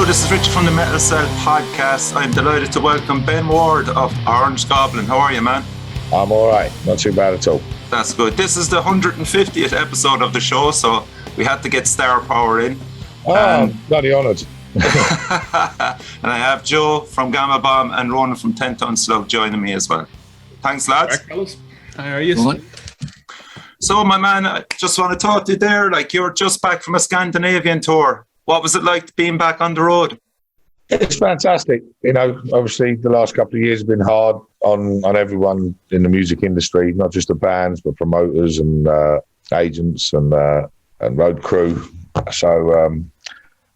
Hello, this is Richard from the Metal Cell podcast. I'm delighted to welcome Ben Ward of Orange Goblin. How are you, man? I'm all right. Not too bad at all. That's good. This is the 150th episode of the show, so we had to get star power in. I'm bloody honoured. And I have Joe from Gamma Bomb and Ronan from 10 Ton Slug joining me as well. Thanks, lads. How are you? So, my man, I just want to talk to you there. Like, you're just back from a Scandinavian tour. What was it like being back on the road? It's fantastic. You know, obviously the last couple of years have been hard on everyone in the music industry, not just the bands, but promoters and agents and road crew. So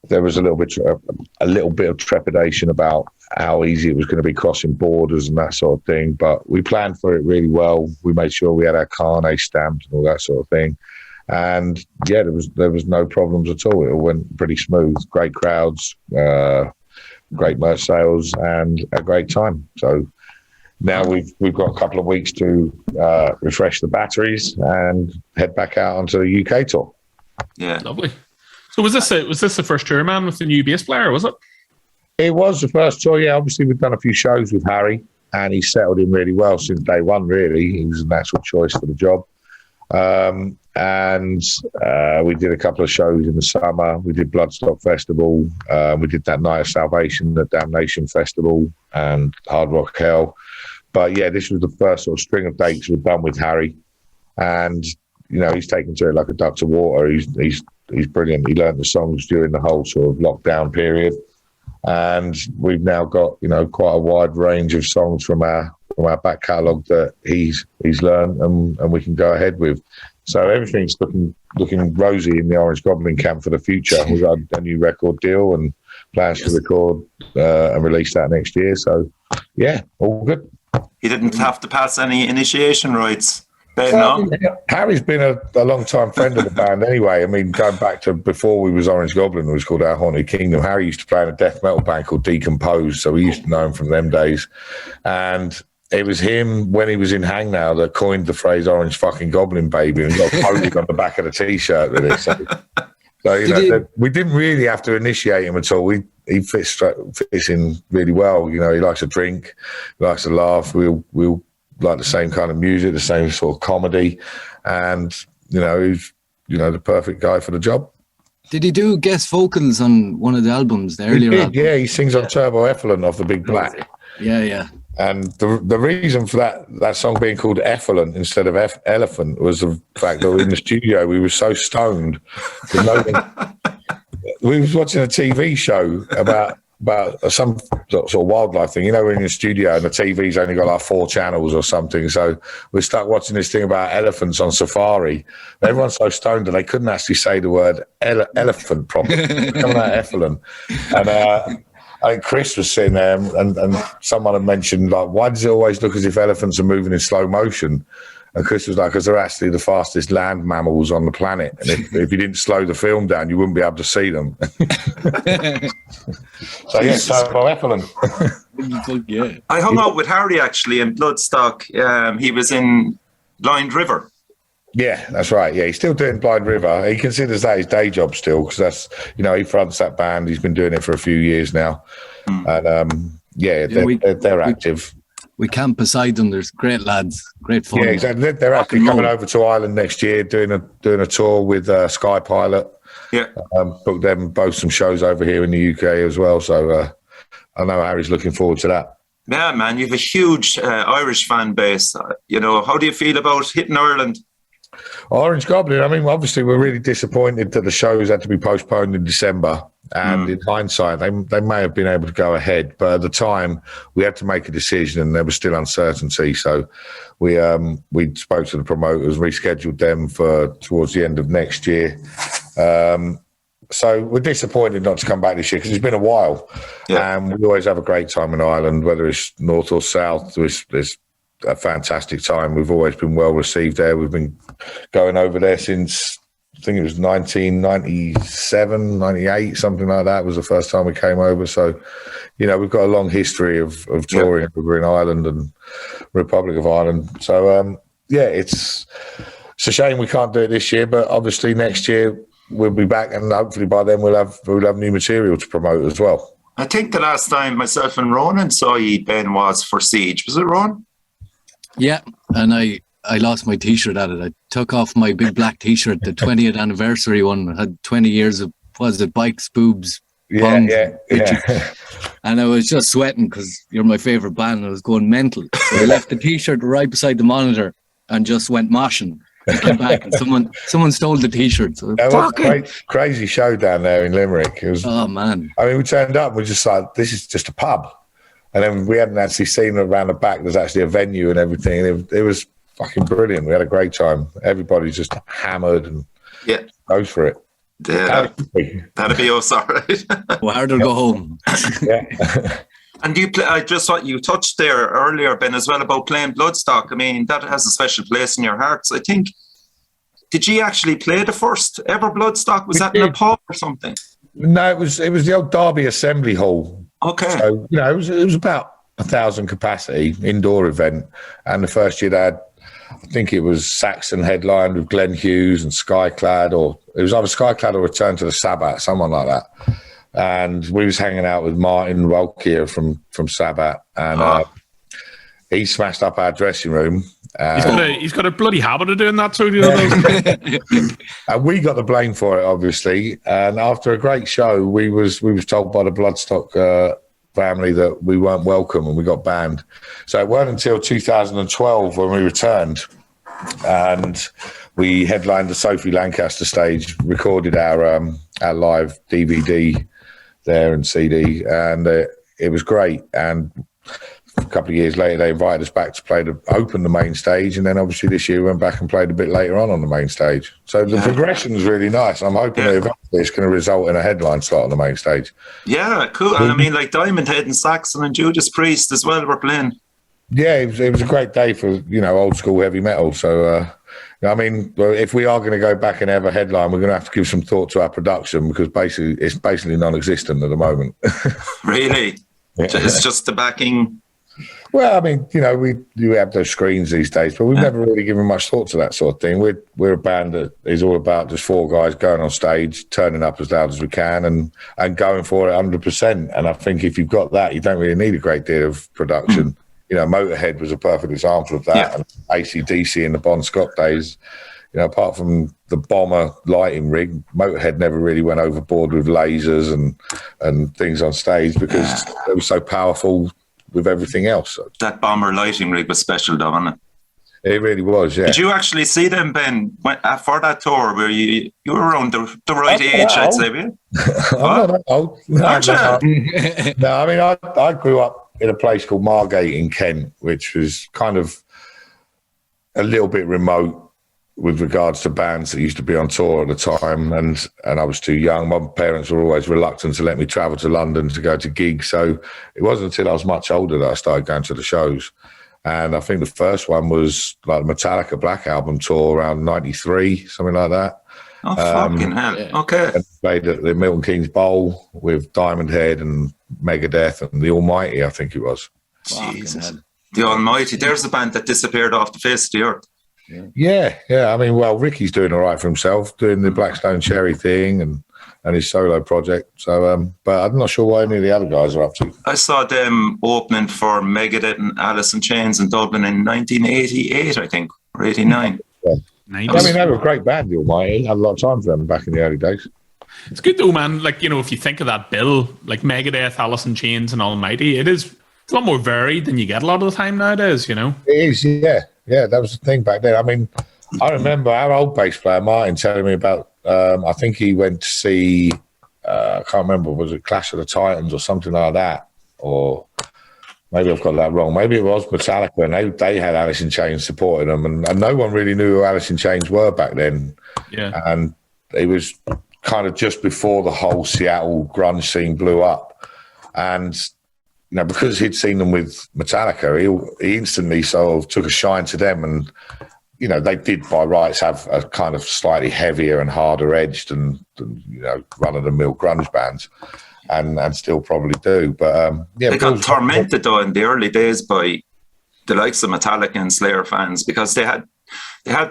there was a little bit of trepidation about how easy it was going to be crossing borders and that sort of thing. But we planned for it really well. We made sure we had our Carne stamped and all that sort of thing. And yeah, there was no problems at all. It all went pretty smooth. Great crowds, great merch sales, and a great time. So now we've got a couple of weeks to refresh the batteries and head back out onto the UK tour. Yeah, lovely. So was this the first tour, man, with the new bass player? Was it? It was the first tour. Yeah, obviously we've done a few shows with Harry, and he settled in really well since day one. Really, he was a natural choice for the job. And we did a couple of shows in the summer. We did Bloodstock Festival. We did that Night of Salvation, the Damnation Festival, and Hard Rock Hell. But yeah, this was the first sort of string of dates we've done with Harry. And, you know, he's taken to it like a duck to water. He's brilliant. He learned the songs during the whole sort of lockdown period. And we've now got, you know, quite a wide range of songs from our back catalogue that he's learned and we can go ahead with. So everything's looking rosy in the Orange Goblin camp for the future. We've got a new record deal and plans to record and release that next year. So yeah, all good. You didn't have to pass any initiation rites, Ben, no? Harry's been a long-time friend of the band anyway. I mean, going back to before we was Orange Goblin, it was called Our Haunted Kingdom. Harry used to play in a death metal band called Decompose, so we used to know him from them days. And it was him, when he was in Hangnail, that coined the phrase "Orange fucking Goblin, baby," and got quoted on the back of the T-shirt with it. So you know, we didn't really have to initiate him at all. He fits in really well. You know, he likes to drink, he likes to laugh. We'll like the same kind of music, the same sort of comedy, and you know, he's the perfect guy for the job. Did he do guest vocals on one of the albums, the earlier album? Yeah, he sings on Turbo Effluent off the Big Black. Yeah. And the reason for that song being called Effluent instead of Elephant was the fact that in the studio we were so stoned. We was watching a TV show about some sort of wildlife thing. You know, we're in the studio and the TV's only got like 4 channels or something. So we start watching this thing about elephants on safari. Everyone's so stoned that they couldn't actually say the word elephant properly. Coming out Effluent. And I think Chris was sitting there and someone had mentioned, like, why does it always look as if elephants are moving in slow motion? And Chris was like, because they're actually the fastest land mammals on the planet. And if you didn't slow the film down, you wouldn't be able to see them. So, yeah, Turbo Effluent. Yeah. I hung out with Harry, actually, in Bloodstock. He was in Blind River. Yeah, that's right. Yeah, he's still doing Blind River. He considers that his day job still because that's, you know, he fronts that band. He's been doing it for a few years now. And, they're active. We camp beside them. There's great lads, great fun. Yeah, exactly. They're actually coming over to Ireland next year, doing a tour with Sky Pilot. Yeah. Booked them both some shows over here in the UK as well. So I know Harry's looking forward to that. Yeah, man, you have a huge Irish fan base. You know, how do you feel about hitting Ireland? Orange Goblin, I mean, obviously we're really disappointed that the shows had to be postponed in December. And in hindsight, they may have been able to go ahead. But at the time, we had to make a decision and there was still uncertainty. So we spoke to the promoters, rescheduled them for towards the end of next year. So we're disappointed not to come back this year because it's been a while. Yeah. And we always have a great time in Ireland, whether it's north or south. There's a fantastic time. We've always been well received there. We've been going over there since, I think it was 1997, 98, something like that was the first time we came over. So, you know, we've got a long history of touring over in Ireland and Republic of Ireland. So, it's a shame we can't do it this year, but obviously next year we'll be back, and hopefully by then we'll have new material to promote as well. I think the last time myself and Ronan saw you, Ben, was for Siege. Was it, Ron? Yeah, and I lost my T-shirt at it. I took off my big black T-shirt, the 20th anniversary one. It had 20 years of, was it, bikes, boobs, bongs, bitches. And I was just sweating because you're my favourite band. I was going mental. So I left the T-shirt right beside the monitor and just went moshing. I came back and someone stole the T-shirt. So That was a crazy show down there in Limerick. It was, oh, man. I mean, we turned up and we just like, this is just a pub. And then we hadn't actually seen around the back, there's actually a venue and everything. It was fucking brilliant. We had a great time. Everybody's just hammered and goes for it. Yeah, that'd be us, all right. Well, hard to go home. Yeah. And you play, I just thought you touched there earlier, Ben, as well about playing Bloodstock. I mean, that has a special place in your hearts. I think, did you actually play the first ever Bloodstock? Was that in a pub or something? No, it was the old Derby Assembly Hall. Okay. So, you know, it was about 1,000 capacity indoor event. And the first year they had, I think it was Saxon headlined with Glenn Hughes and Skyclad, or it was either Skyclad or Return to the Sabbath, someone like that. And we was hanging out with Martin Walkier from Sabbath, and he smashed up our dressing room. He's got a bloody habit of doing that too. And we got the blame for it, obviously. And after a great show, we was told by the Bloodstock family that we weren't welcome and we got banned. So it weren't until 2012 when we returned, and we headlined the Sophie Lancaster stage, recorded our live DVD there and CD, and it was great. And a couple of years later, they invited us back to open the main stage, and then obviously this year we went back and played a bit later on the main stage. So the progression is really nice. I'm hoping that eventually it's going to result in a headline slot on the main stage. Yeah, cool. And I mean, like Diamond Head and Saxon and Judas Priest as well were playing. Yeah, it was a great day for, you know, old school heavy metal. So, I mean, if we are going to go back and have a headline, we're going to have to give some thought to our production, because it's basically non-existent at the moment. Really? Yeah. It's just the backing. Well, I mean, you know, we have those screens these days, but we've never really given much thought to that sort of thing. We're a band that is all about just four guys going on stage, turning up as loud as we can, and going for it 100%. And I think if you've got that, you don't really need a great deal of production. You know, Motorhead was a perfect example of that. Yeah. And AC/DC in the Bon Scott days, you know, apart from the Bomber lighting rig, Motorhead never really went overboard with lasers and things on stage, because it was so powerful with everything else. That Bomber lighting rig was special, though, wasn't it? It really was, yeah. Did you actually see them, Ben, for that tour where you were around the right age, I'd say, were you? I'm not old. No, I mean, I grew up in a place called Margate in Kent, which was kind of a little bit remote with regards to bands that used to be on tour at the time, and I was too young. My parents were always reluctant to let me travel to London to go to gigs, so it wasn't until I was much older that I started going to the shows. And I think the first one was like the Metallica Black Album tour around 93, something like that. Oh, fucking hell. Yeah. Okay. And played at the Milton Keynes Bowl with Diamond Head and Megadeth and The Almighty, I think it was. Jesus. The Almighty. There's the band that disappeared off the face of the earth. Yeah. I mean, well, Ricky's doing all right for himself, doing the Blackstone Cherry thing and his solo project. So, but I'm not sure what any of the other guys are up to. I saw them opening for Megadeth and Alice in Chains in Dublin in 1988, I think, or 89. Yeah. Nice. I mean, they were a great band, the Almighty. I had a lot of time for them back in the early days. It's good though, man. Like, you know, if you think of that bill, like Megadeth, Alice in Chains and Almighty, it's a lot more varied than you get a lot of the time nowadays, you know? It is, yeah. Yeah, that was the thing back then. I mean, I remember our old bass player, Martin, telling me about, I think he went to see, I can't remember, was it Clash of the Titans or something like that? Or maybe I've got that wrong. Maybe it was Metallica, and they had Alice in Chains supporting them, and no one really knew who Alice in Chains were back then. Yeah. And it was kind of just before the whole Seattle grunge scene blew up. And, you know, because he'd seen them with Metallica, he instantly sort of took a shine to them. And, you know, they did by rights have a kind of slightly heavier and harder edge than you know, run-of-the-mill grunge bands. And still probably do, but yeah. They got tormented though in the early days by the likes of Metallica and Slayer fans, because they had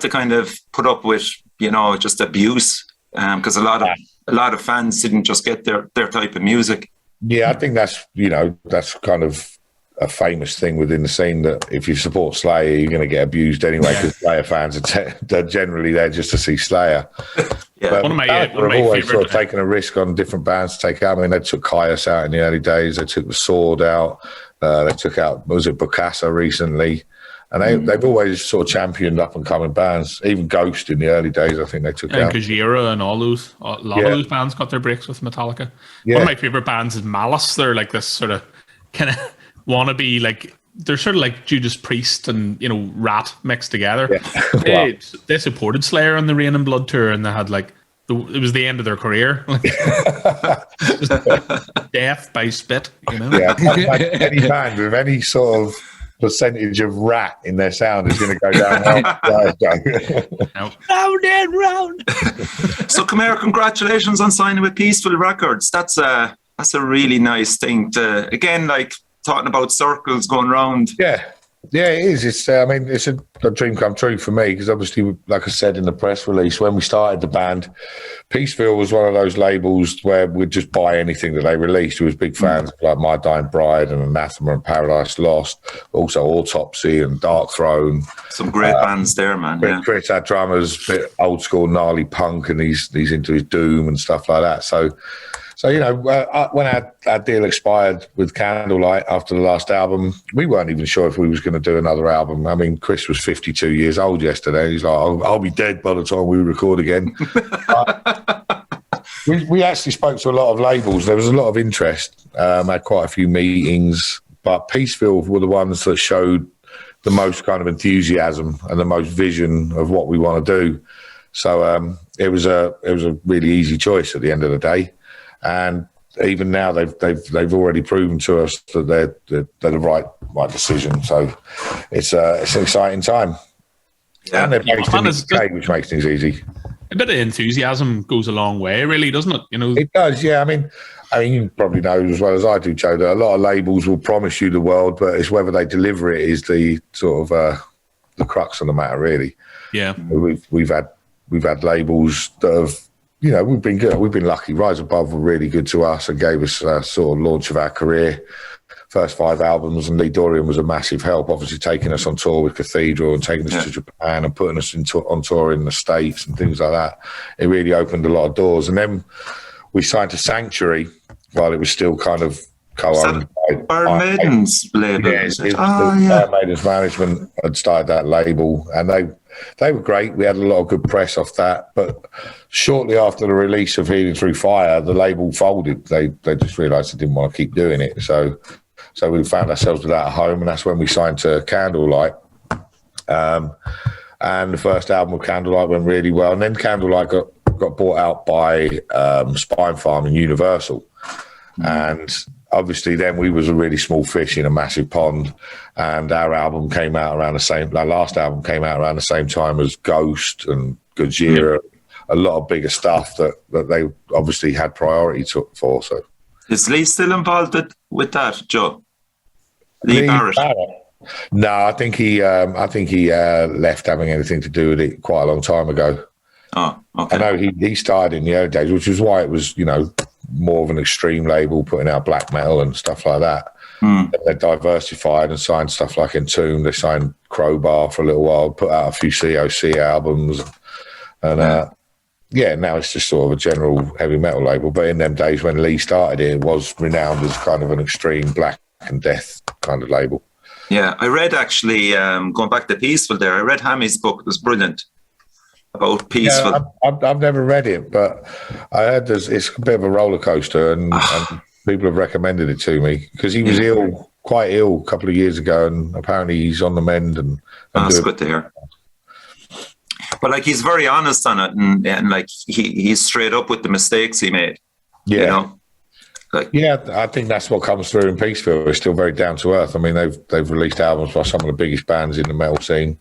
to kind of put up with, you know, just abuse because a lot of fans didn't just get their type of music. Yeah, I think that's kind of a famous thing within the scene, that if you support Slayer, you're going to get abused anyway, because Slayer fans are generally there just to see Slayer. Yeah. But One of my always favorite, sort of taken a risk on different bands to take out. I mean, they took Caius out in the early days. They took The Sword out. They took out, was it Bokassa recently? And they've always sort of championed up and coming bands. Even Ghost in the early days, I think they took out. Gojira and all those. A lot of those bands got their breaks with Metallica. Yeah. One of my favorite bands is Malice. They're like this sort of kind of wannabe, like they're sort of like Judas Priest and Rat mixed together. Yeah. They supported Slayer on the Rain and Blood tour, and they had like it was the end of their career. Just death by spit. Yeah, like any band with any sort of percentage of rat in their sound is going to go down. Round and round. So, come here, congratulations on signing with Peaceful Records. That's a really nice thing to, again, like talking about circles going round. Yeah, it is. It's it's a dream come true for me, because obviously, like I said in the press release, when we started the band, Peaceville was one of those labels where we'd just buy anything that they released. We was big fans of like My Dying Bride and Anathema and Paradise Lost, also Autopsy and Dark Throne. Some great bands there, man. Yeah. Chris, our drummer's a bit old school, gnarly punk, and he's into his doom and stuff like that. So when our deal expired with Candlelight after the last album, we weren't even sure if we was going to do another album. I mean, Chris was 52 years old yesterday. He's like, I'll be dead by the time we record again. we actually spoke to a lot of labels. There was a lot of interest. Had quite a few meetings, but Peaceville were the ones that showed the most kind of enthusiasm and the most vision of what we want to do. So it was a really easy choice at the end of the day. And even now, they've already proven to us that they're the right decision. So it's an exciting time. Yeah. And they're based in the UK, which makes things easy. A bit of enthusiasm goes a long way, really, doesn't it? It does. Yeah. I mean, you probably know as well as I do, Joe, that a lot of labels will promise you the world, but it's whether they deliver it is the sort of the crux of the matter, really. Yeah. We've had labels that have. We've been good. We've been lucky. Rise Above were really good to us and gave us a sort of launch of our career. First 5 albums, and Lee Dorian was a massive help, obviously taking us on tour with Cathedral and taking us to Japan and putting us on tour in the States and things like that. It really opened a lot of doors. And then we signed to Sanctuary while it was still kind of co-owned by Iron Maiden's label. Iron Maiden's management had started that label, and they were great. We had a lot of good press off that, but shortly after the release of Healing Through Fire, the label folded. They just realised they didn't want to keep doing it. So we found ourselves without a home, and that's when we signed to Candlelight. And the first album of Candlelight went really well, and then Candlelight got bought out by Spine Farm and Universal, and obviously then we was a really small fish in a massive pond, and our album came out around our last album came out around the same time as Ghost and Gojira, a lot of bigger stuff that they obviously had priority for. So is Lee still involved with that, Joe? Lee Barrett? No, I think he left having anything to do with it quite a long time ago. Oh, okay. I know he started in the early days, which is why it was, more of an extreme label putting out black metal and stuff like that. They diversified and signed stuff like Entomb. They signed Crowbar for a little while, put out a few COC albums, and now it's just sort of a general heavy metal label. But in them days when Lee started it was renowned as kind of an extreme black and death kind of label. Yeah, I read actually, going back to Peaceful there, I read Hammy's book. It was brilliant. About Peaceful. Yeah, I've never read it, but I heard it's a bit of a roller coaster, and people have recommended it to me because he was quite ill a couple of years ago, and apparently he's on the mend. And that's good to hear. But like, he's very honest on it, and like he's straight up with the mistakes he made. Yeah. I think that's what comes through in Peaceville. It's still very down to earth. I mean, they've released albums by some of the biggest bands in the metal scene.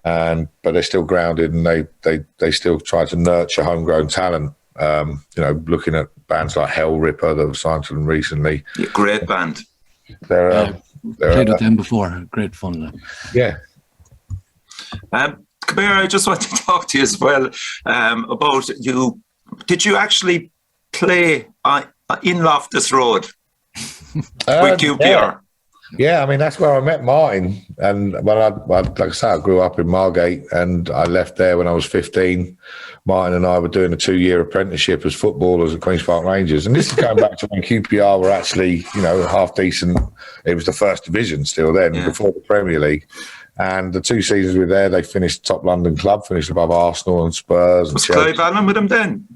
But they're still grounded, and they still try to nurture homegrown talent. Looking at bands like Hell Ripper that have signed to them recently. Yeah, great band. They're played with them before. Great fun. Yeah. Kabir, I just want to talk to you as well about you Did you actually play in Loftus Road with QPR? Yeah, I mean, that's where I met Martin. And when like I say, I grew up in Margate and I left there when I was 15. Martin and I were doing a 2-year apprenticeship as footballers at Queen's Park Rangers. And this is going back to when QPR were actually, half decent. It was the first division still then, before the Premier League. And the 2 seasons we were there, they finished top London club, finished above Arsenal and Spurs. Was Clive Allen with them then?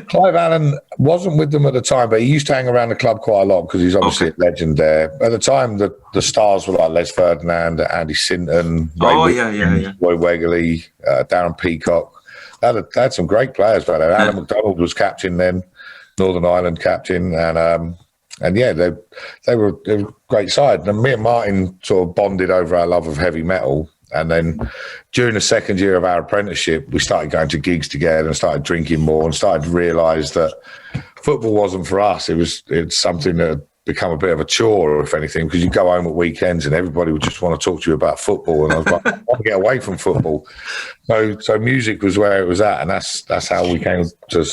Clive Allen wasn't with them at the time, but he used to hang around the club quite a lot because he's obviously a legend there. At the time, the stars were like Les Ferdinand, Andy Sinton, Roy Wegerle, Darren Peacock. They had some great players back there. Alan McDonald was captain then, Northern Ireland captain, and yeah, they were a great side. And me and Martin sort of bonded over our love of heavy metal. And then during the second year of our apprenticeship, we started going to gigs together and started drinking more and started to realise that football wasn't for us. It's something that had become a bit of a chore, if anything, because you go home at weekends and everybody would just want to talk to you about football. And I was like, I want to get away from football. So music was where it was at. And that's how we came to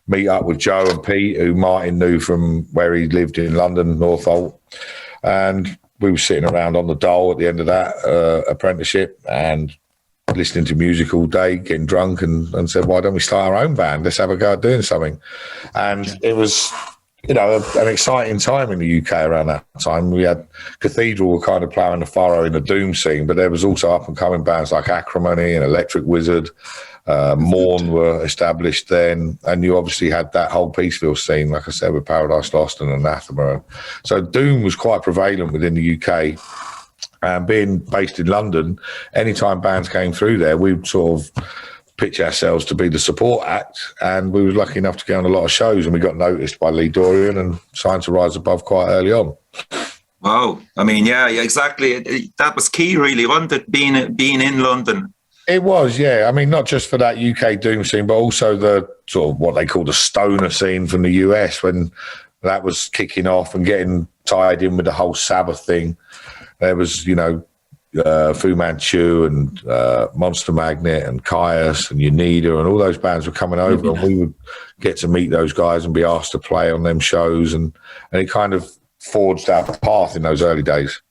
meet up with Joe and Pete, who Martin knew from where he lived in London, Northolt. And we were sitting around on the dole at the end of that apprenticeship and listening to music all day, getting drunk, and said, why don't we start our own band? Let's have a go at doing something. And it was, an exciting time in the UK around that time. We had Cathedral were kind of ploughing the furrow in the doom scene, but there was also up-and-coming bands like Acrimony and Electric Wizard. Morn were established then, and you obviously had that whole Peaceville scene, like I said, with Paradise Lost and Anathema. So doom was quite prevalent within the UK. And being based in London, anytime bands came through there, we'd sort of pitch ourselves to be the support act, and we were lucky enough to get on a lot of shows, and we got noticed by Lee Dorian and signed to Rise Above quite early on. Wow. I mean, yeah, exactly. That was key, really, wasn't it, being in London? It was, yeah. I mean, not just for that UK doom scene, but also the sort of what they call the stoner scene from the US when that was kicking off and getting tied in with the whole Sabbath thing. There was, Fu Manchu and Monster Magnet and Caius and Unida and all those bands were coming over, and we would get to meet those guys and be asked to play on them shows, and it kind of forged our path in those early days.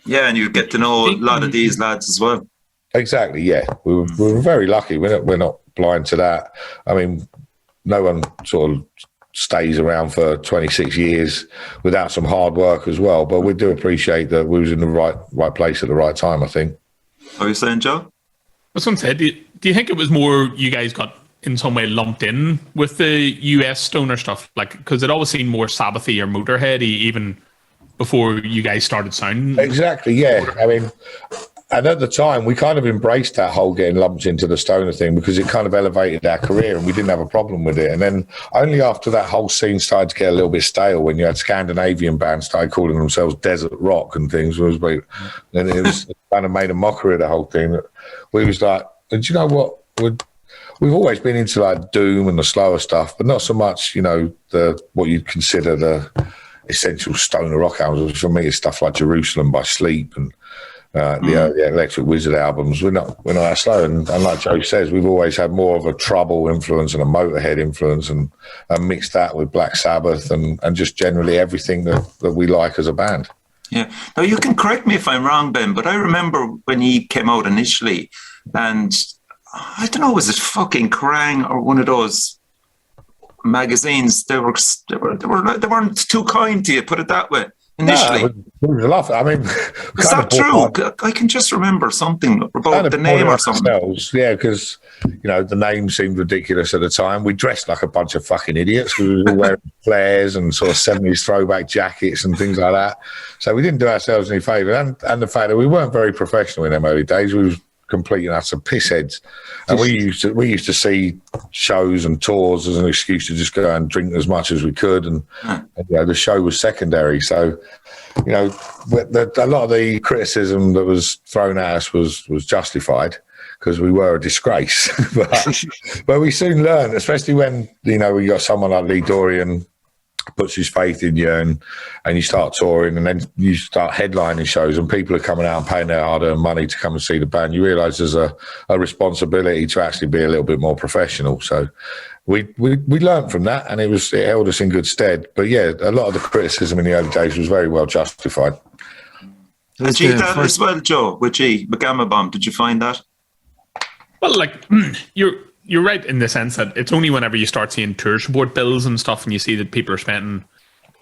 Yeah, and you get to know a lot of these lads as well. Exactly, yeah. We were very lucky. We're not blind to that. I mean, no one sort of stays around for 26 years without some hard work as well. But we do appreciate that we was in the right place at the right time, I think. What are you saying, Joe? I was going to say, do you think it was more you guys got in some way lumped in with the US stoner stuff? Like, because it always seemed more Sabbathy or Motorheady even before you guys started sounding. Exactly, yeah. I mean, and at the time, we kind of embraced that whole getting lumped into the stoner thing because it kind of elevated our career and we didn't have a problem with it. And then only after that whole scene started to get a little bit stale, when you had Scandinavian bands started calling themselves Desert Rock and things, and it was kind of made a mockery of the whole thing. We was like, do you know what? We've always been into like doom and the slower stuff, but not so much, what you'd consider the essential stoner rock albums. For me, it's stuff like Jerusalem by Sleep and the Electric Wizard albums. We're not that slow, and like Joe says, we've always had more of a Trouble influence and a Motorhead influence, and mixed that with Black Sabbath and just generally everything that we like as a band. Yeah. Now you can correct me if I'm wrong, Ben, but I remember when he came out initially, and I don't know, was it fucking Kerrang or one of those magazines? They weren't too kind to you, put it that way. Initially, it was a lot. I mean, is that true? I can just remember something about the name or something. Yeah, because the name seemed ridiculous at the time. We dressed like a bunch of fucking idiots. We were all wearing flares and sort of 70s throwback jackets and things like that. So we didn't do ourselves any favour. And the fact that we weren't very professional in them early days. We was complete and utter pissheads. And we used to see shows and tours as an excuse to just go and drink as much as we could, and the show was secondary. So a lot of the criticism that was thrown at us was justified because we were a disgrace. but we soon learned, especially when we got someone like Lee Dorian puts his faith in you, and you start touring, and then you start headlining shows, and people are coming out and paying their hard-earned money to come and see the band. You realise there's a responsibility to actually be a little bit more professional. So we learned from that, and it held us in good stead. But yeah, a lot of the criticism in the early days was very well justified. And G, that as well, Joe, with G, the Gamma Bomb, did you find that? Well, like, you're right in the sense that it's only whenever you start seeing tour support bills and stuff and you see that people are spending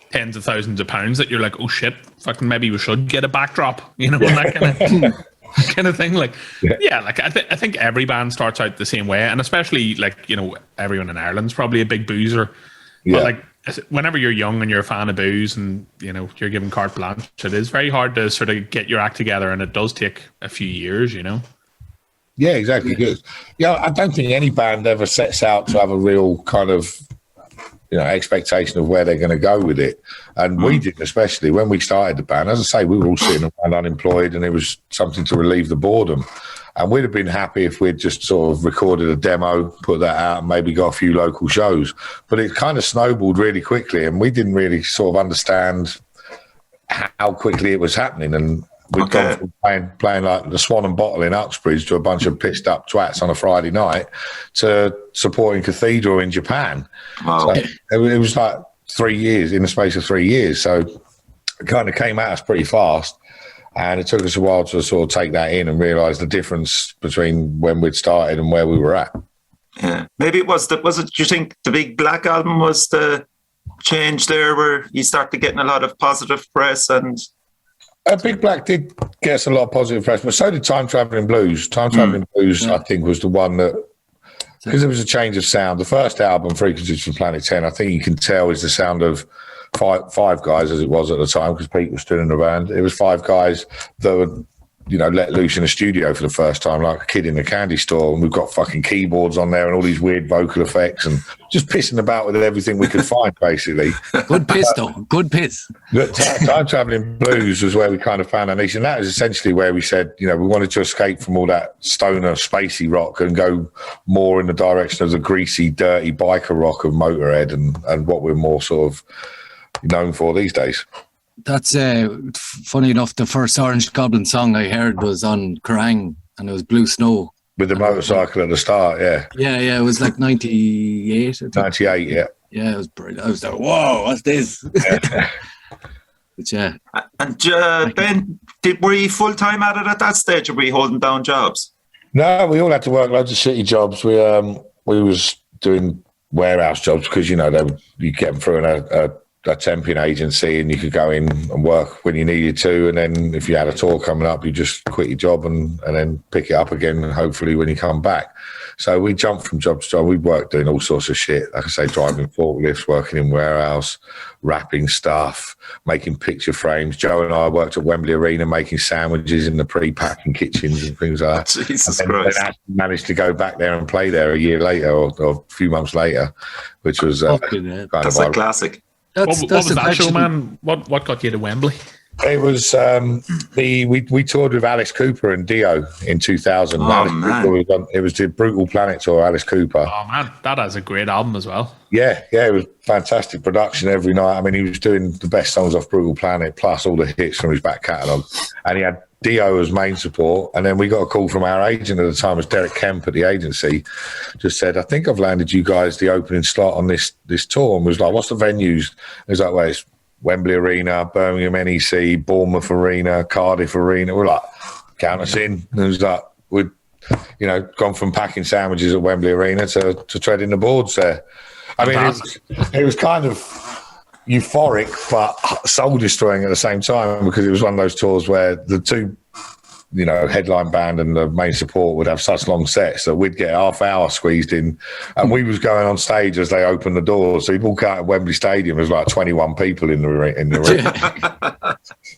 tens of thousands of pounds that you're like, oh shit, fucking maybe we should get a backdrop, you know, and that kind of thing. Like, yeah, like I think every band starts out the same way, and especially like, you know, everyone in Ireland's probably a big boozer. Yeah. But like, whenever you're young and you're a fan of booze and, you know, you're given carte blanche, it is very hard to sort of get your act together, and it does take a few years, you know. Yeah, exactly. Yeah, I don't think any band ever sets out to have a real kind of, you know, expectation of where they're going to go with it. And we did, especially when we started the band. As I say, we were all sitting around unemployed, and it was something to relieve the boredom. And we'd have been happy if we'd just sort of recorded a demo, put that out, and maybe got a few local shows. But it kind of snowballed really quickly, and we didn't really sort of understand how quickly it was happening. And we'd gone from playing like the Swan and Bottle in Uxbridge to a bunch of pissed up twats on a Friday night to supporting Cathedral in Japan. Wow. So it was like 3 years, in the space of 3 years. So it kind of came at us pretty fast. And it took us a while to sort of take that in and realise the difference between when we'd started and where we were at. Yeah, maybe it was. Do you think the Big Black album was the change there, where you started getting a lot of positive press? And Big Black did get us a lot of positive press, but so did Time Travelling Blues. Time Travelling Blues, I think, was the one that, because there was a change of sound. The first album, Frequencies from Planet 10, I think you can tell is the sound of five guys, as it was at the time, because Pete was still in the band. It was five guys that were, you know, let loose in a studio for the first time, like a kid in a candy store. And we've got fucking keyboards on there and all these weird vocal effects and just pissing about with everything we could find, basically. Good piss, though. Good piss. Time Travelling Blues was where we kind of found our niche. And that was essentially where we said, you know, we wanted to escape from all that stoner, spacey rock and go more in the direction of the greasy, dirty biker rock of Motorhead and what we're more sort of known for these days. That's funny enough. The first Orange Goblin song I heard was on Kerrang, and it was Blue Snow with the motorcycle at the start. Yeah, it was like 98. 98, yeah. Yeah, it was brilliant. I was like, whoa, what's this? Yeah. But yeah. And Ben, were you full time at it at that stage, or were you holding down jobs? No, we all had to work loads of city jobs. We was doing warehouse jobs because, you know, you get them through a temping agency, and you could go in and work when you needed to, and then if you had a tour coming up, you just quit your job and then pick it up again, hopefully when you come back. So we jumped from job to job. We worked doing all sorts of shit, like I say, driving forklifts, working in warehouse, wrapping stuff, making picture frames. Joe and I worked at Wembley Arena making sandwiches in the pre-packing kitchens and things like that. Jesus and Christ. then managed to go back there and play there a year later or a few months later, which was that's a classic. What was that show, man? What got you to Wembley? It was we toured with Alice Cooper and Dio in 2000. Oh, man. It was the Brutal Planet tour, Alice Cooper. Oh man, that has a great album as well. Yeah, it was fantastic production every night. I mean, he was doing the best songs off Brutal Planet plus all the hits from his back catalogue, and he had Dio as main support. And then we got a call from our agent at the time, was Derek Kemp at the agency, just said, I think I've landed you guys the opening slot on this tour. And was like, what's the venues? It was like, well, it's Wembley Arena, Birmingham NEC, Bournemouth Arena, Cardiff Arena. We're like, count us in. And it was like, we'd, you know, gone from packing sandwiches at Wembley Arena to treading the boards there. I mean, it was kind of euphoric, but soul destroying at the same time, because it was one of those tours where the two, you know, headline band and the main support would have such long sets that we'd get half hour squeezed in, and we was going on stage as they opened the doors. So you'd walk out of Wembley Stadium, there's like 21 people in the ring.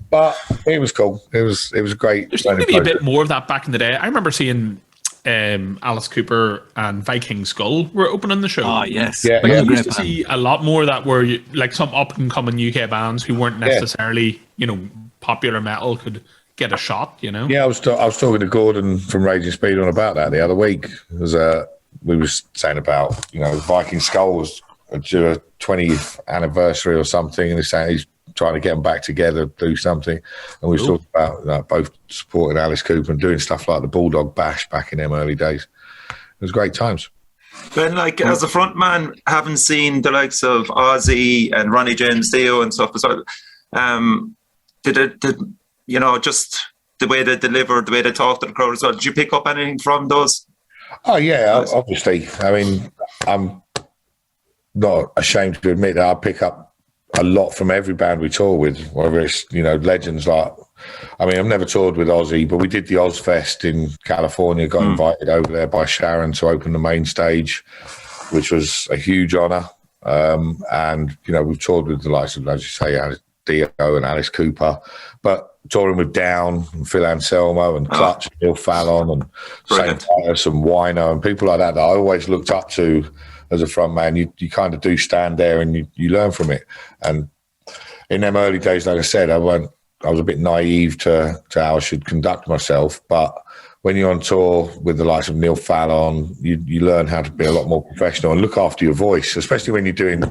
But it was cool. It was great. There's maybe a bit more of that back in the day. I remember seeing Alice Cooper and Viking Skull were opening the show. Oh yes, I used to see a lot more of that, where like some up and coming UK bands who weren't necessarily, you know, popular metal could get a shot, you know. Yeah, I was talking to Gordon from Raging Speed on about that the other week. It was we was saying about, you know, Viking Skull was do a 20th anniversary or something, and he's saying he's trying to get them back together, do something. And we talked about both supporting Alice Cooper and doing stuff like the Bulldog Bash back in them early days. It was great times. Ben, like as a front man, having seen the likes of Ozzy and Ronnie James Dio and stuff as well, did you know, just the way they delivered, the way they talked to the crowd as well, did you pick up anything from those? Oh yeah, obviously. I mean, I'm not ashamed to admit that I pick up a lot from every band we tour with, whether it's, you know, legends like, I mean, I've never toured with Ozzy, but we did the Ozfest in California, got invited over there by Sharon to open the main stage, which was a huge honour. And, you know, we've toured with the likes of, as you say, Dio and Alice Cooper, but touring with Down and Phil Anselmo and Clutch and Neil Fallon and St. Titus and Wino and people like that I always looked up to as a front man. You kind of do stand there and you learn from it. And in them early days, like I said, I was a bit naive to how I should conduct myself. But when you're on tour with the likes of Neil Fallon, you learn how to be a lot more professional and look after your voice, especially when you're doing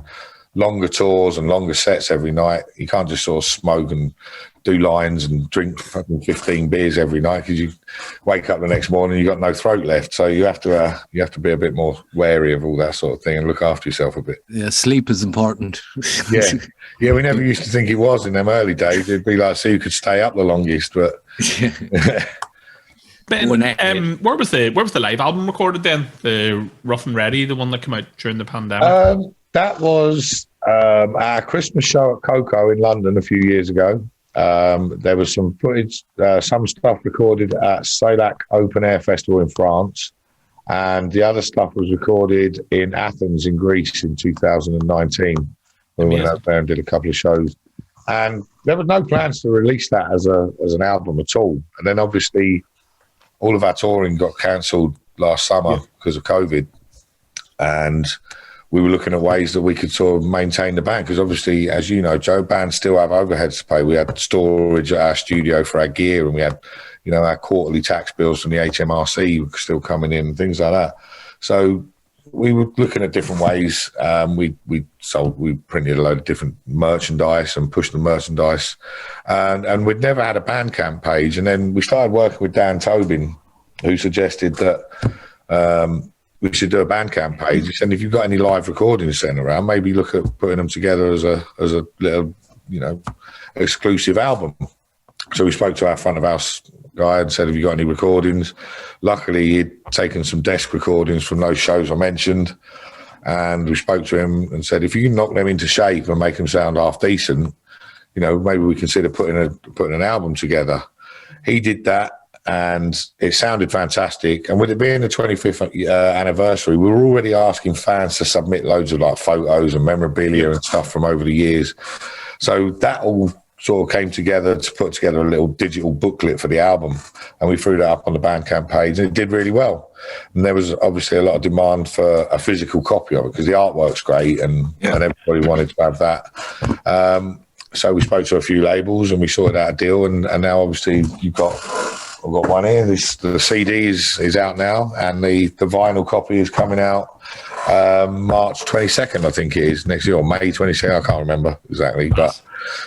longer tours and longer sets every night. You can't just sort of smoke and do lines and drink fucking 15 beers every night, because you wake up the next morning and you've got no throat left. So you have to be a bit more wary of all that sort of thing and look after yourself a bit. Yeah, sleep is important. Yeah, we never used to think it was in them early days. It'd be like, so you could stay up the longest, but. Ben, where was the live album recorded then? The Rough and Ready, the one that came out during the pandemic? That was our Christmas show at Coco in London a few years ago. There was some footage, some stuff recorded at Selac Open Air Festival in France, and the other stuff was recorded in Athens in Greece in 2019 when we went out there and did a couple of shows. And there was no plans to release that as an album at all. And then obviously all of our touring got cancelled last summer because of COVID, and we were looking at ways that we could sort of maintain the band, because obviously, as you know, Joe, bands still have overheads to pay. We had storage at our studio for our gear, and we had, you know, our quarterly tax bills from the HMRC still coming in and things like that. So we were looking at different ways. We printed a load of different merchandise and pushed the merchandise, and we'd never had a Bandcamp page. And then we started working with Dan Tobin, who suggested that we should do a Bandcamp page. And if you've got any live recordings sent around, maybe look at putting them together as a little, you know, exclusive album. So we spoke to our front of house guy and said, have you got any recordings? Luckily, he'd taken some desk recordings from those shows I mentioned. And we spoke to him and said, if you can knock them into shape and make them sound half decent, you know, maybe we consider putting an album together. He did that, and it sounded fantastic. And with it being the 25th anniversary, we were already asking fans to submit loads of like photos and memorabilia and stuff from over the years. So that all sort of came together to put together a little digital booklet for the album, and we threw that up on the Bandcamp page, and it did really well. And there was obviously a lot of demand for a physical copy of it because the artwork's great, and everybody wanted to have that. So we spoke to a few labels and we sorted out a deal, and now obviously I've got one here. The CD is out now, and the vinyl copy is coming out March 22nd, I think it is, next year, or May 22nd. I can't remember exactly, but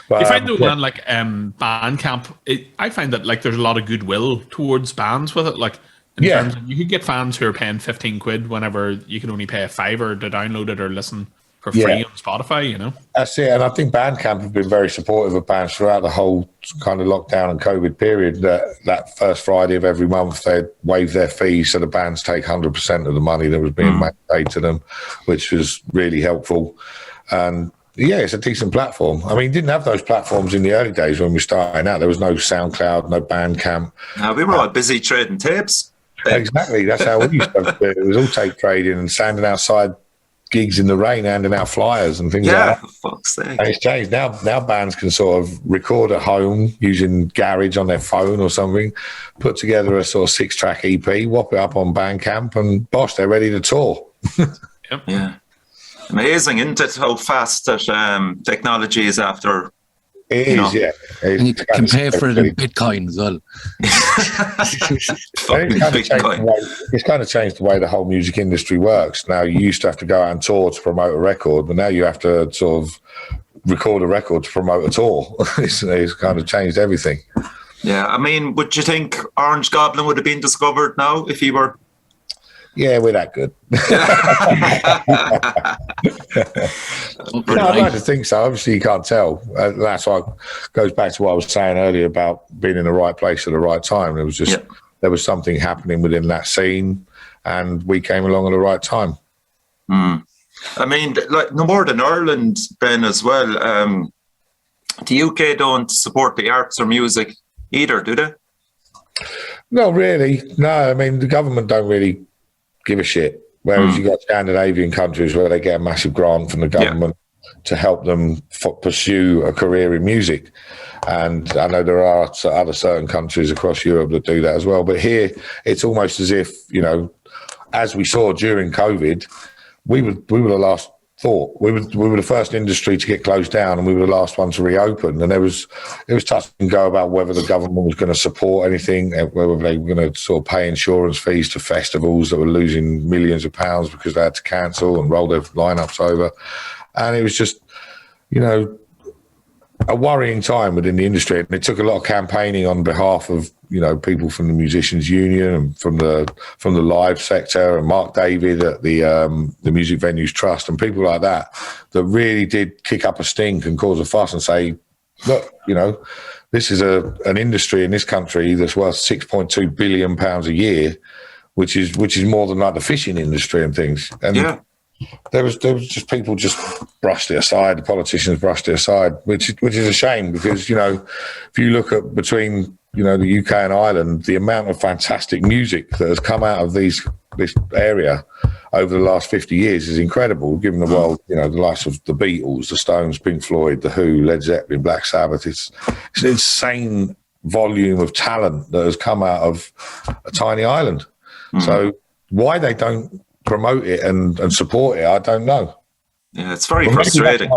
you find though, man, like Bandcamp, I find that like there's a lot of goodwill towards bands with it. Like in terms of, you could get fans who are paying 15 quid whenever you can only pay a $5 to download it or listen for free on Spotify, you know. That's it. And I think Bandcamp have been very supportive of bands throughout the whole kind of lockdown and COVID period. That first Friday of every month, they'd waive their fees, so the bands take 100% of the money that was being paid to them, which was really helpful. And yeah, it's a decent platform. I mean, didn't have those platforms in the early days when we were starting out. There was no SoundCloud, no Bandcamp. No, we were all busy trading tapes. Exactly. That's how we used to do it. It was all tape trading and standing outside gigs in the rain, handing out flyers and things like that. Yeah, for fuck's sake. And it's changed. Now bands can sort of record at home using Garage on their phone or something, put together a sort of 6-track EP, whop it up on Bandcamp, and bosh, they're ready to tour. Yep. Yeah. Amazing, isn't it, how fast that technology is after It is, yeah. And you can pay for it in Bitcoin as well. It's kind of changed the way the whole music industry works. Now, you used to have to go out on tour to promote a record, but now you have to sort of record a record to promote a tour. It's kind of changed everything. Yeah, I mean, would you think Orange Goblin would have been discovered now if he were? Yeah, we're that good. I'd like to think so. Obviously, you can't tell. That's why it goes back to what I was saying earlier about being in the right place at the right time. It was just there was something happening within that scene, and we came along at the right time. I mean, like no more than Ireland, Ben, as well. The UK don't support the arts or music either, do they? No, really. No, I mean, the government don't really give a shit. Whereas you've got Scandinavian countries where they get a massive grant from the government to help them pursue a career in music. And I know there are other certain countries across Europe that do that as well. But here, it's almost as if, you know, as we saw during COVID, we were the last thought. We were the first industry to get closed down, and we were the last one to reopen. And it was touch and go about whether the government was going to support anything, whether they were going to sort of pay insurance fees to festivals that were losing millions of pounds because they had to cancel and roll their lineups over. And it was just, you know, a worrying time within the industry. And it took a lot of campaigning on behalf of, you know, people from the Musicians Union and from the live sector, and Mark David at the Music Venues Trust and people like that really did kick up a stink and cause a fuss and say, look, you know, this is an industry in this country that's worth £6.2 billion a year, which is more than like the fishing industry and things. And there was just people just brushed it aside. The politicians brushed it aside, which is a shame, because, you know, if you look at between, you know, the UK and Ireland, the amount of fantastic music that has come out of this area over the last 50 years is incredible, given the world, you know, the likes of the Beatles, the Stones, Pink Floyd, The Who, Led Zeppelin, Black Sabbath. It's an insane volume of talent that has come out of a tiny island. So why they don't promote it and support it, I don't know. Yeah, it's very frustrating.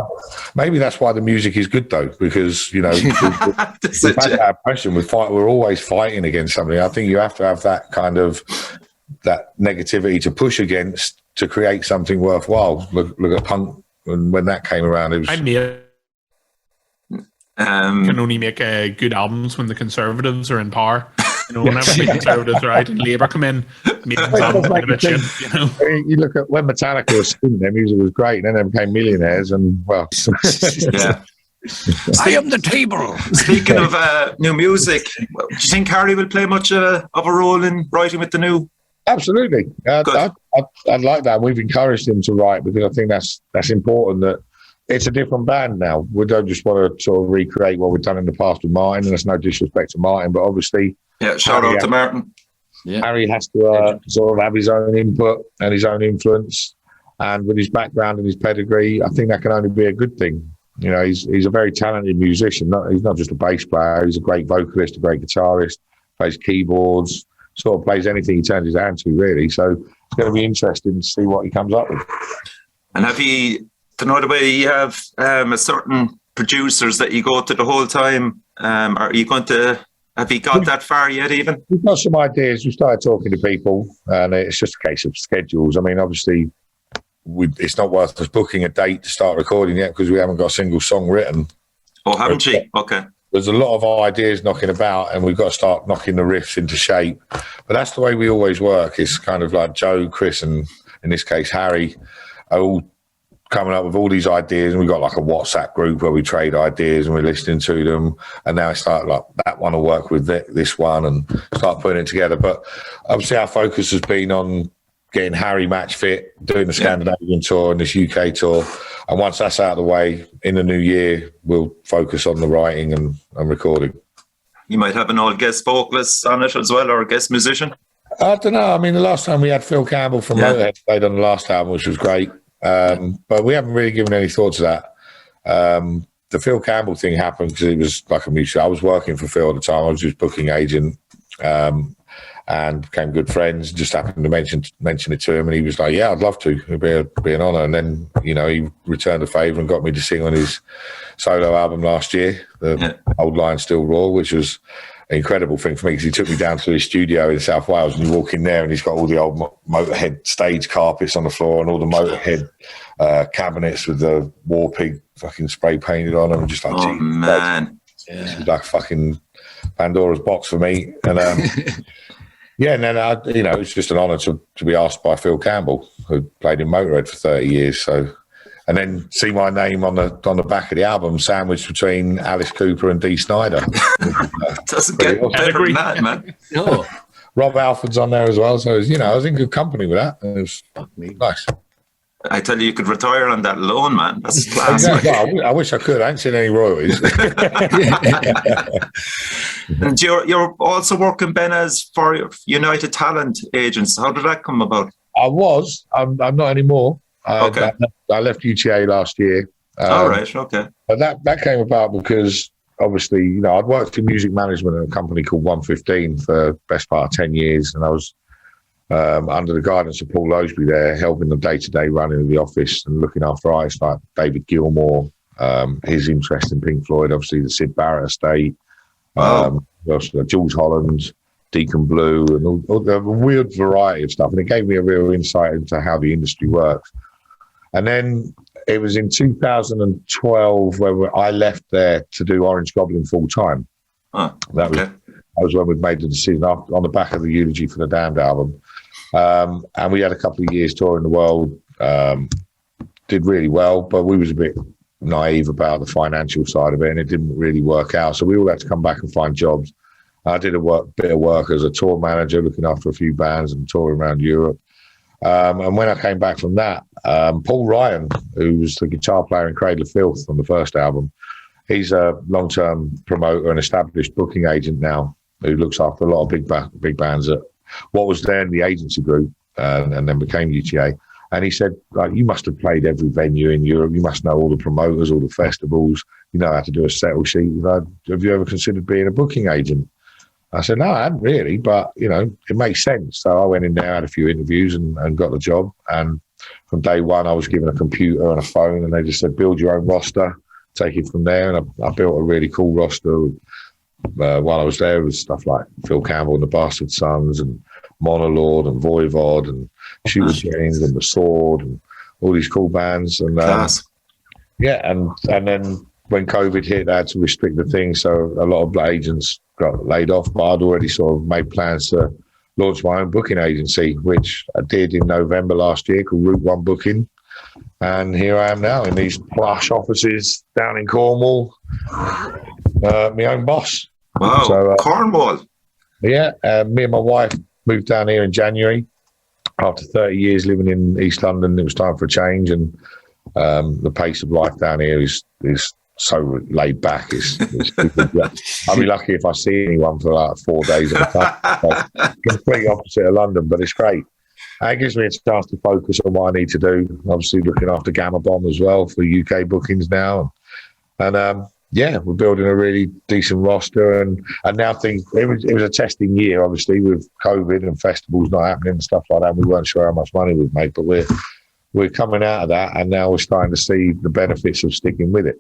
Maybe that's why the music is good, though, because, you know, we've had that impression. We're always fighting against something. I think you have to have that kind of that negativity to push against to create something worthwhile. Look at punk, and when that came around, it was. Can only make good albums when the Conservatives are in power. You know, whenever the Conservatives are out and Labour come in, you know. You look at when Metallica was singing, their music was great, and then they became millionaires, and well, yeah. I am the table. Speaking of new music, do you think Harry will play much of a role in writing with the new? Absolutely. I'd like that. We've encouraged him to write, because I think that's important. That it's a different band now. We don't just want to sort of recreate what we've done in the past with Martin, and there's no disrespect to Martin, but obviously. Yeah, shout out to Martin. Yeah. Harry has to sort of have his own input and his own influence, and with his background and his pedigree, I think that can only be a good thing. You know, he's a very talented musician. He's not just a bass player. He's a great vocalist, a great guitarist, plays keyboards, sort of plays anything he turns his hand to, really. So it's going to be interesting to see what he comes up with. And have you, to know the way you have a certain producers that you go to the whole time, are you going to... Have you got that far yet, even? We've got some ideas. We started talking to people, and it's just a case of schedules. I mean, obviously, it's not worth us booking a date to start recording yet, because we haven't got a single song written. Oh, haven't you? Okay. There's a lot of ideas knocking about, and we've got to start knocking the riffs into shape. But that's the way we always work. It's kind of like Joe, Chris, and in this case, Harry, are all coming up with all these ideas, and we've got like a WhatsApp group where we trade ideas and we're listening to them, and now it's like that one will work with this one, and start putting it together. But obviously our focus has been on getting Harry match fit, doing the Scandinavian tour and this UK tour, and once that's out of the way, in the new year we'll focus on the writing and recording. You might have an old guest vocalist on it as well, or a guest musician. I don't know. I mean, the last time we had Phil Campbell from Motorhead played on the last album, which was great. But we haven't really given any thought to that. The Phil Campbell thing happened because it was like a mutual. I was working for Phil at the time. I was just booking agent. And and became good friends. Just happened to mention it to him, and he was like, "Yeah, I'd love to. It'd be an honour." And then, you know, he returned the favour and got me to sing on his solo album last year, the Old Lion Still Roar, which was an incredible thing for me because he took me down to his studio in South Wales, and you walk in there and he's got all the old Motorhead stage carpets on the floor and all the Motorhead cabinets with the War Pig fucking spray painted on them. Just like, oh man, this was like fucking Pandora's box for me. And yeah, and then you know, it's just an honour to be asked by Phil Campbell, who played in Motorhead for 30 years. So, and then see my name on the back of the album, sandwiched between Alice Cooper and Dee Snider. Doesn't get better than that, man. No. Rob Alford's on there as well, so you know, I was in good company with that. It was nice. I tell you could retire on that loan, man. That's class. Exactly. I wish I could. I ain't seen any royalties. And you're also working, Ben, as for United Talent Agents. How did that come about? I was. I'm not anymore. Okay. I left UTA last year. All right. Okay. But that came about because obviously, you know, I'd worked in music management at a company called 115 for the best part of 10 years, and I was under the guidance of Paul Loseby there, helping the day-to-day running of the office and looking after artists like David Gilmour, his interest in Pink Floyd, obviously the Syd Barrett estate, Jules Holland, Deacon Blue, and all the weird variety of stuff. And it gave me a real insight into how the industry works. And then it was in 2012 when I left there to do Orange Goblin full-time. That was when we'd made the decision on the back of the Eulogy for the Damned album. And we had a couple of years touring the world, did really well, but we was a bit naive about the financial side of it, and it didn't really work out. So we all had to come back and find jobs. I did a bit of work as a tour manager, looking after a few bands and touring around Europe. And when I came back from that, Paul Ryan, who was the guitar player in Cradle of Filth on the first album, he's a long-term promoter and established booking agent now, who looks after a lot of big bands at what was then the agency group, and then became UTA. And he said, like, you must have played every venue in Europe. You must know all the promoters, all the festivals. You know how to do a settle sheet. Have you ever considered being a booking agent? I said, no, I hadn't really, but, you know, it makes sense. So I went in there, had a few interviews and got the job. And from day one, I was given a computer and a phone, and they just said, build your own roster, take it from there. And I built a really cool roster while I was there, with stuff like Phil Campbell and the Bastard Sons and Monolord and Voivod and Shooter Jennings and The Sword and all these cool bands. And and then when COVID hit, they had to restrict the thing, so a lot of agents got laid off, but I'd already sort of made plans to launch my own booking agency, which I did in November last year, called Route 1 Booking. And here I am now in these plush offices down in Cornwall, my own boss. Wow, so, Cornwall. Yeah, me and my wife moved down here in January. After 30 years living in East London, it was time for a change, and the pace of life down here is so laid back. I'll be lucky if I see anyone for like 4 days at a time. Complete opposite of London, but it's great. And it gives me a chance to focus on what I need to do. Obviously looking after Gamma Bomb as well for UK bookings now. And we're building a really decent roster. And now things, it was a testing year, obviously, with COVID and festivals not happening and stuff like that. We weren't sure how much money we'd make, but we're coming out of that, and now we're starting to see the benefits of sticking with it.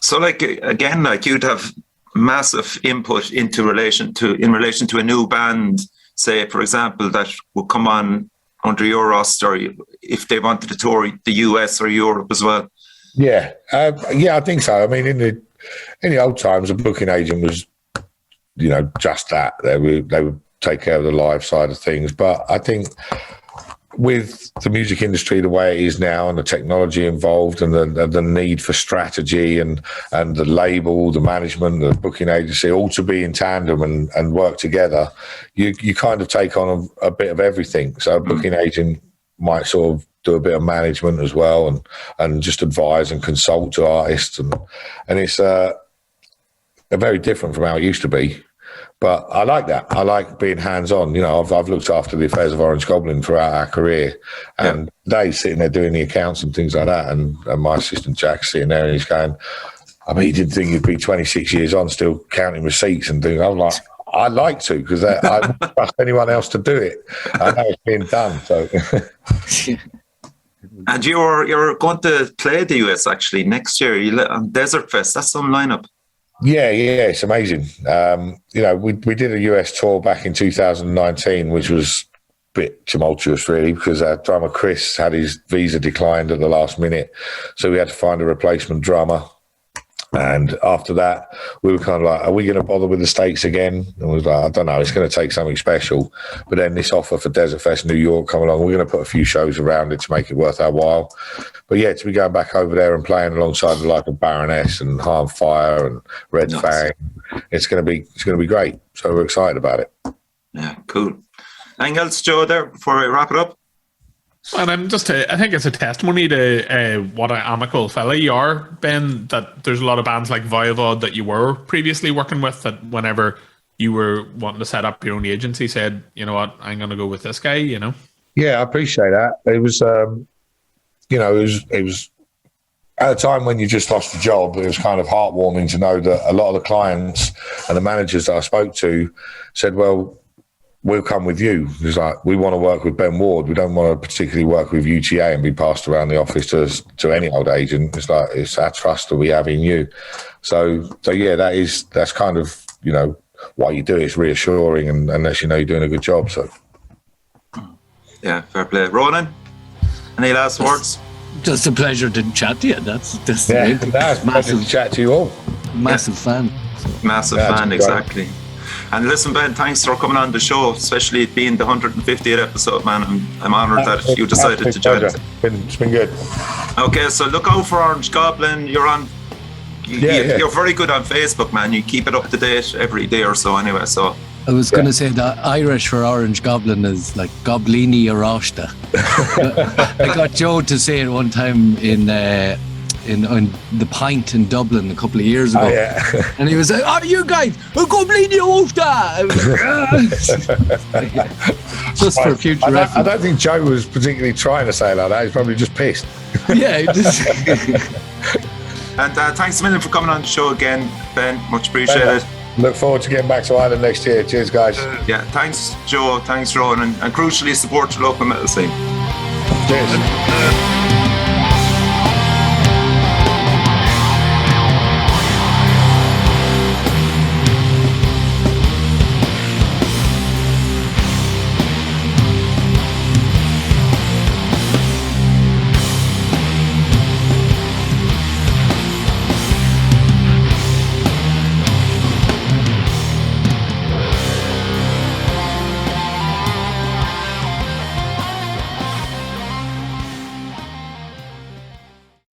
So, like, again, like, you'd have massive input in relation to a new band, say, for example, that would come on under your roster if they wanted to tour the US or Europe as well. Yeah, I think so. I mean, in the old times, a booking agent was, you know, just that. They would take care of the live side of things. But I think with the music industry the way it is now, and the technology involved, and the need for strategy, and the label, the management, the booking agency, all to be in tandem and work together, you kind of take on a bit of everything. So a booking agent might sort of do a bit of management as well, and just advise and consult to artists, and it's very different from how it used to be. But I like that. I like being hands-on. You know, I've looked after the affairs of Orange Goblin throughout our career, and Dave's sitting there doing the accounts and things like that, and my assistant Jack's sitting there and he's going, I mean, he didn't think he'd be 26 years on still counting receipts and things. I was like, I'd like to, because I don't trust anyone else to do it. I know it's being done. So, And you're going to play the US actually next year. You on Desert Fest. That's some lineup. yeah, it's amazing. We did a US tour back in 2019, which was a bit tumultuous, really, because our drummer Chris had his visa declined at the last minute, so we had to find a replacement drummer. And after that, we were kind of like, are we going to bother with the States again? And we was like, I don't know, it's going to take something special. But then this offer for Desert Fest New York come along, we're going to put a few shows around it to make it worth our while. But yeah, to be going back over there and playing alongside the like of Baroness and High on Fire and Red Fang, it's going to be great. So we're excited about it. Yeah, cool. Anything else, Joe, there before we wrap it up? And I think it's a testimony to what an amicable fella you are, Ben, that there's a lot of bands like Voivod that you were previously working with that whenever you were wanting to set up your own agency said, you know what, I'm going to go with this guy, you know? Yeah, I appreciate that. It was, it was at a time when you just lost a job, it was kind of heartwarming to know that a lot of the clients and the managers that I spoke to said, well, we'll come with you. It's like, we want to work with Ben Ward. We don't want to particularly work with UTA and be passed around the office to any old agent. It's like, it's our trust that we have in you. So yeah, that's kind of, why you do it. It's reassuring, and unless you know you're doing a good job. So yeah, fair play. Ronan, any last words? Just a pleasure to chat to you. That's massive to chat to you all. Massive fan. Massive fan, exactly. And listen, Ben, thanks for coming on the show, especially it being the 150th episode, man. I'm honoured that you decided to join us. It's been good. Okay, so look out for Orange Goblin. You're very good on Facebook, man. You keep it up to date every day or so anyway. So I was going to say that Irish for Orange Goblin is like Goblini Arashta. I got Joe to say it one time in the Pint in Dublin a couple of years ago. And he was like, oh, you guys, Goblini Arashta! Just for future reference. I don't think Joe was particularly trying to say it like that. He's probably just pissed. Yeah. And thanks a million for coming on the show again, Ben. Much appreciated. Look forward to getting back to Ireland next year. Cheers, guys. Yeah, thanks, Joe. Thanks, Ronan. And crucially, support your local metal scene. Cheers.